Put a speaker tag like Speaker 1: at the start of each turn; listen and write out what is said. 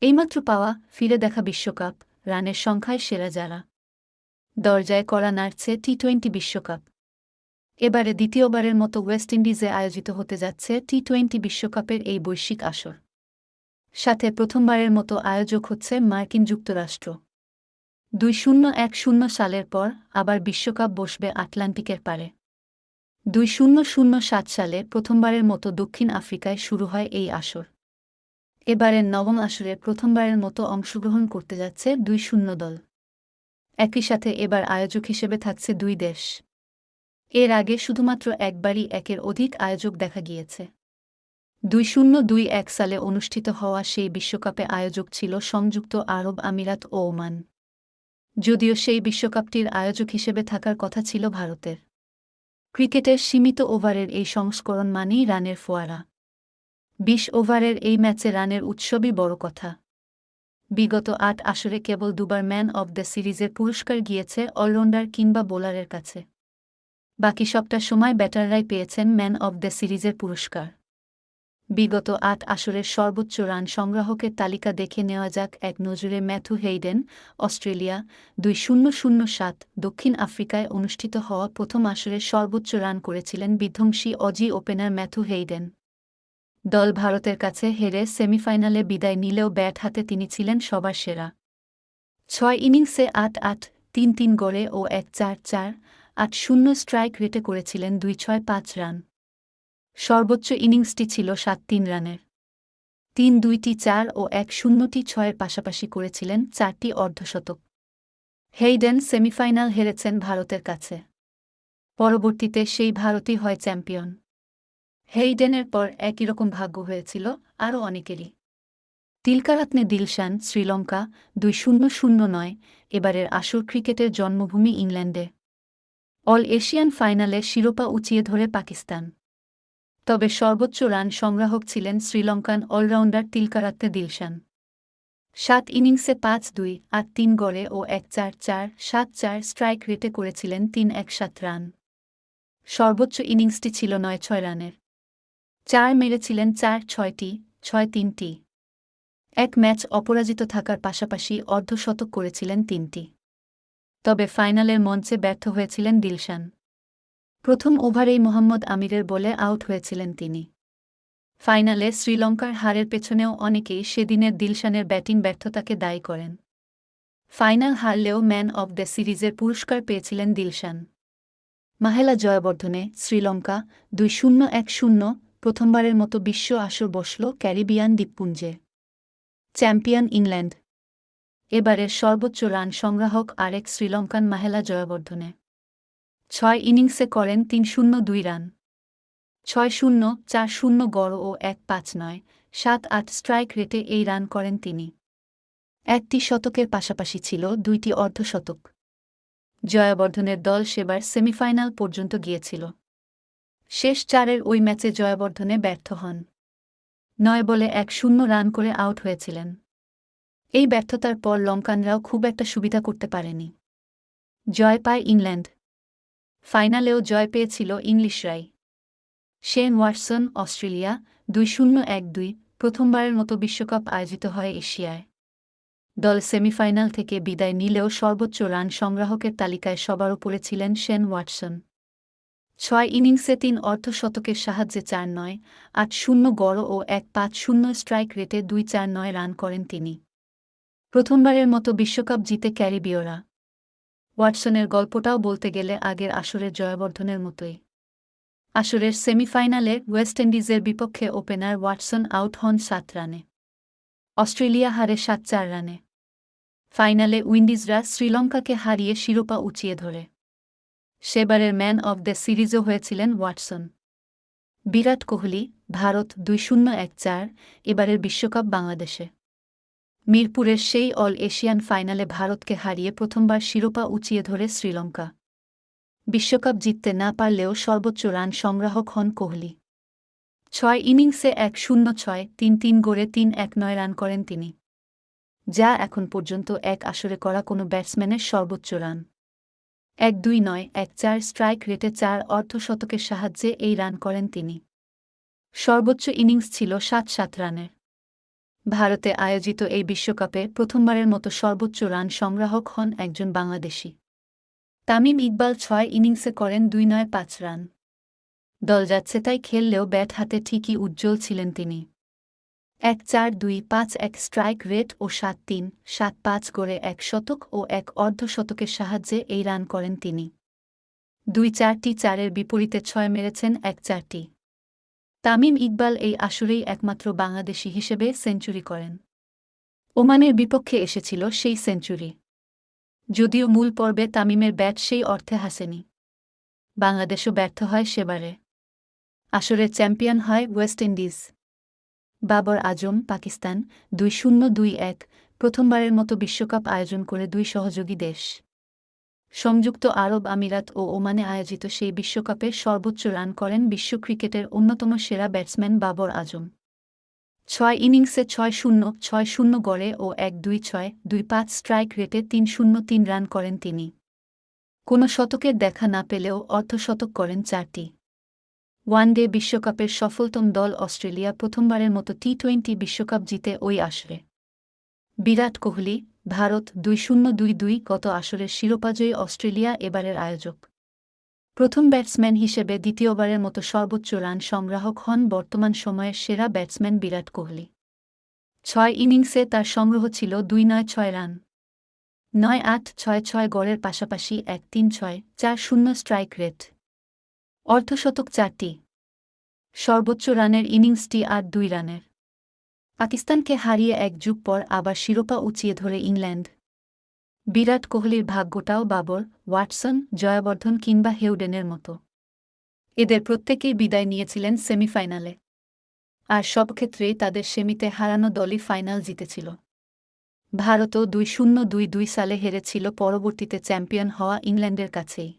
Speaker 1: এইমাত্র পাওয়া ফিরে দেখা বিশ্বকাপ, রানের সংখ্যায় সেরা যারা। দরজায় কড়া নাড়ছে টি-20 বিশ্বকাপ। এবারে দ্বিতীয়বারের মতো ওয়েস্ট ইন্ডিজে আয়োজিত হতে যাচ্ছে টি-20 বিশ্বকাপের এই বৈশ্বিক আসর। সাথে প্রথমবারের মতো আয়োজক হচ্ছে মার্কিন যুক্তরাষ্ট্র। 2010 সালের পর আবার বিশ্বকাপ বসবে আটলান্টিকের পারে। 2007 সালে প্রথমবারের মতো দক্ষিণ আফ্রিকায় শুরু হয় এই আসর। এবারের নবম আসরে প্রথমবারের মতো অংশগ্রহণ করতে যাচ্ছে 2 দল। একই সাথে এবার আয়োজক হিসেবে থাকছে দুই দেশ। এর আগে শুধুমাত্র একবারই একের অধিক আয়োজক দেখা গিয়েছে। 2021 সালে অনুষ্ঠিত হওয়া সেই বিশ্বকাপে আয়োজক ছিল সংযুক্ত আরব আমিরাত ও ওমান। যদিও সেই বিশ্বকাপটির আয়োজক হিসেবে থাকার কথা ছিল ভারতের। ক্রিকেটের সীমিত ওভারের এই সংস্করণ মানেই রানের ফোয়ারা। 20 ওভারের এই ম্যাচে রানের উৎসবই বড় কথা। বিগত 8 আসরে কেবল দুবার ম্যান অব দ্য সিরিজের পুরস্কার গিয়েছে অলরাউন্ডার কিংবা বোলারের কাছে। বাকি সবটা সময় ব্যাটাররাই পেয়েছেন ম্যান অব দ্য সিরিজের পুরস্কার। বিগত 8 আসরের সর্বোচ্চ রান সংগ্রাহকের তালিকা দেখে নেওয়া যাক এক নজরে। Matthew Hayden, Australia. 2007 দক্ষিণ আফ্রিকায় অনুষ্ঠিত হওয়া প্রথম আসরে সর্বোচ্চ রান করেছিলেন বিধ্বংসী অজি ওপেনার ম্যাথু হেইডেন। দল ভারতের কাছে হেরে সেমিফাইনালে বিদায় নিলেও ব্যাট হাতে তিনি ছিলেন সবার সেরা। 6 ইনিংসে 8-8, 3-3 গড়ে ও 1-4-4, 8-0 স্ট্রাইক রেটে করেছিলেন 2-6-5 রান। সর্বোচ্চ ইনিংসটি ছিল 7-3 রানের। 3-2টি 4 ও 1-0টি 6-এর পাশাপাশি করেছিলেন 4টি অর্ধশতক। হেইডেন সেমিফাইনাল হেরেছেন ভারতের কাছে। পরবর্তীতে সেই ভারতই হয় চ্যাম্পিয়ন। হেইডেনের পর একই রকম ভাগ্য হয়েছিল আরও অনেকেরই। তিলকারাত্নে দিলশান, শ্রীলঙ্কা। 2009 এবারের আসর ক্রিকেটের জন্মভূমি ইংল্যান্ডে। অল এশিয়ান ফাইনালে শিরোপা উঁচিয়ে ধরে পাকিস্তান। তবে সর্বোচ্চ রান সংগ্রাহক ছিলেন শ্রীলঙ্কান অলরাউন্ডার তিলকারাত্নে দিলশান। 7 ইনিংসে 5-2, 8-3 গড়ে ও 1-4-4, 7-4 স্ট্রাইক রেটে করেছিলেন 3-1-7 রান। সর্বোচ্চ ইনিংসটি ছিল 9-6 রানের। 4 মেরেছিলেন 4-6টি, 6-3টি। এক ম্যাচ অপরাজিত থাকার পাশাপাশি অর্ধশতক করেছিলেন 3টি। তবে ফাইনালের মঞ্চে ব্যর্থ হয়েছিলেন দিলশান। প্রথম ওভারেই মোহাম্মদ আমিরের বলে আউট হয়েছিলেন তিনি। ফাইনালে শ্রীলঙ্কার হারের পেছনেও অনেকেই সেদিনের দিলশানের ব্যাটিং ব্যর্থতাকে দায়ী করেন। ফাইনাল হারলেও ম্যান অব দ্য সিরিজের পুরস্কার পেয়েছিলেন দিলশান। মাহেলা জয়াবর্ধনে, শ্রীলঙ্কা। 2010 প্রথমবারের মতো বিশ্ব আসর বসল ক্যারিবিয়ান দ্বীপপুঞ্জে। Champion England. এবারের সর্বোচ্চ রান সংগ্রাহক আরেক শ্রীলঙ্কান মাহেলা জয়াবর্ধনে। 6 ইনিংসে করেন 302 রান। 6-0, 4-0 গড় ও 1-5-9, 7-8 স্ট্রাইক রেটে এই রান করেন তিনি। একটি শতকের পাশাপাশি ছিল 2টি অর্ধশতক। জয়াবর্ধনের দল সেবার সেমিফাইনাল পর্যন্ত গিয়েছিল। শেষ 4-এর ওই ম্যাচে জয়াবর্ধনে ব্যর্থ হন। 9 বলে 1-0 রান করে আউট হয়েছিলেন। এই ব্যর্থতার পর লঙ্কানরাও খুব একটা সুবিধা করতে পারেনি। জয় পায় ইংল্যান্ড। ফাইনালেও জয় পেয়েছিল ইংলিশরাই। Shane Watson, Australia. 2012 প্রথমবারের মতো বিশ্বকাপ আয়োজিত হয় এশিয়ায়। দল সেমিফাইনাল থেকে বিদায় নিলেও সর্বোচ্চ রান সংগ্রাহকের তালিকায় সবার উপরে ছিলেন শেন ওয়াটসন। 6 ইনিংসে 3 অর্ধশতকের সাহায্যে 4-9, 8-0 গড় ও 1-5-0 স্ট্রাইক রেটে 2-4-9 রান করেন তিনি। প্রথমবারের মতো বিশ্বকাপ জিতে ক্যারিবীয়রা। ওয়াটসনের গল্পটাও বলতে গেলে আগের আসরের জয়াবর্ধনের মতোই। আসরের সেমিফাইনালে ওয়েস্ট ইন্ডিজের বিপক্ষে ওপেনার ওয়াটসন আউট হন 7 রানে। অস্ট্রেলিয়া হারে 7-4 রানে। ফাইনালে উইন্ডিজরা শ্রীলঙ্কাকে হারিয়ে শিরোপা উঁচিয়ে ধরে। সেবারের ম্যান অব দ্য সিরিজও হয়েছিলেন ওয়াটসন। বিরাট কোহলি, ভারত। 2014 এবারের বিশ্বকাপ বাংলাদেশে। মিরপুরের সেই অল এশিয়ান ফাইনালে ভারতকে হারিয়ে প্রথমবার শিরোপা উঁচিয়ে ধরে শ্রীলঙ্কা। বিশ্বকাপ জিততে না পারলেও সর্বোচ্চ রান সংগ্রাহক হন কোহলি। 6 ইনিংসে 1-0-6, 3-3 গড়ে 3-1-9 রান করেন তিনি, যা এখন পর্যন্ত এক আসরে করা কোনো ব্যাটসম্যানের সর্বোচ্চ রান। 1-2-9, 1-4 স্ট্রাইক রেটে 4 অর্ধশতকের সাহায্যে এই রান করেন তিনি। সর্বোচ্চ ইনিংস ছিল 7-7 রানের। ভারতে আয়োজিত এই বিশ্বকাপে প্রথমবারের মতো সর্বোচ্চ রান সংগ্রাহক হন একজন বাংলাদেশি। তামিম ইকবাল ৬ ইনিংসে করেন ২৯৫ রান। দল যাচ্ছে তাই খেললেও ব্যাট হাতে ঠিকই উজ্জ্বল ছিলেন তিনি। ১-৪-২-৫-১ স্ট্রাইক রেট ও ৭-৩-৭-৫ গড়ে ১ শতক ও ১ অর্ধশতকের সাহায্যে এই রান করেন তিনি। ২-৪টি চারের বিপরীতে ৬ মেরেছেন ১-৪টি। তামিম ইকবাল এই আসরেই একমাত্র বাংলাদেশি হিসেবে সেঞ্চুরি করেন। ওমানের বিপক্ষে এসেছিল সেই সেঞ্চুরি। যদিও মূল পর্বে তামিমের ব্যাট সেই অর্থে হাসেনি। বাংলাদেশও ব্যর্থ হয় সেবারে। আসরের চ্যাম্পিয়ন হয় ওয়েস্ট ইন্ডিজ। বাবর আজম, পাকিস্তান ২-০-২-১ প্রথমবারের মতো বিশ্বকাপ আয়োজন করে দুই সহযোগী দেশ। সংযুক্ত আরব আমিরাত ও ওমানে আয়োজিত সেই বিশ্বকাপে সর্বোচ্চ রান করেন বিশ্ব ক্রিকেটের অন্যতম সেরা ব্যাটসম্যান বাবর আজম। ৬ ইনিংসে ৬-০, ৬-০ গড়ে ও ১-২-৬-২-৫ স্ট্রাইক রেটে ৩-০-৩ রান করেন তিনি। কোনো শতকের দেখা না পেলেও অর্ধশতক করেন ৪টি। ওয়ানডে বিশ্বকাপের সফলতম দল অস্ট্রেলিয়া প্রথমবারের মতো টি-২০ বিশ্বকাপ জিতে ওই আসরে। বিরাট কোহলি, ভারত ২-০-২-২ গত আসরের শিরোপাজয়ী অস্ট্রেলিয়া এবারের আয়োজক। প্রথম ব্যাটসম্যান হিসেবে দ্বিতীয়বারের মতো সর্বোচ্চ রান সংগ্রাহক হন বর্তমান সময়ের সেরা ব্যাটসম্যান বিরাট কোহলি। ৬ ইনিংসে তার সংগ্রহ ছিল ২৯৬ রান। ৯-৮-৬-৬ গড়ের পাশাপাশি ১-৩-৬-৪-০ স্ট্রাইক রেট। অর্ধশতক ৪টি। সর্বোচ্চ রানের ইনিংসটি ৮-২ রানের। পাকিস্তানকে হারিয়ে ১ যুগ পর আবার শিরোপা উঁচিয়ে ধরে ইংল্যান্ড। বিরাট কোহলির ভাগ্যটাও বাবর, ওয়াটসন, জয়াবর্ধন কিংবা হেউডেনের মতো। এদের প্রত্যেকেই বিদায় নিয়েছিলেন সেমিফাইনালে। আর সব ক্ষেত্রেই তাদের সেমিতে হারানো দলই ফাইনাল জিতেছিল। ভারতও ২-০-২-২ সালে হেরেছিল পরবর্তীতে চ্যাম্পিয়ন হওয়া ইংল্যান্ডের কাছেই।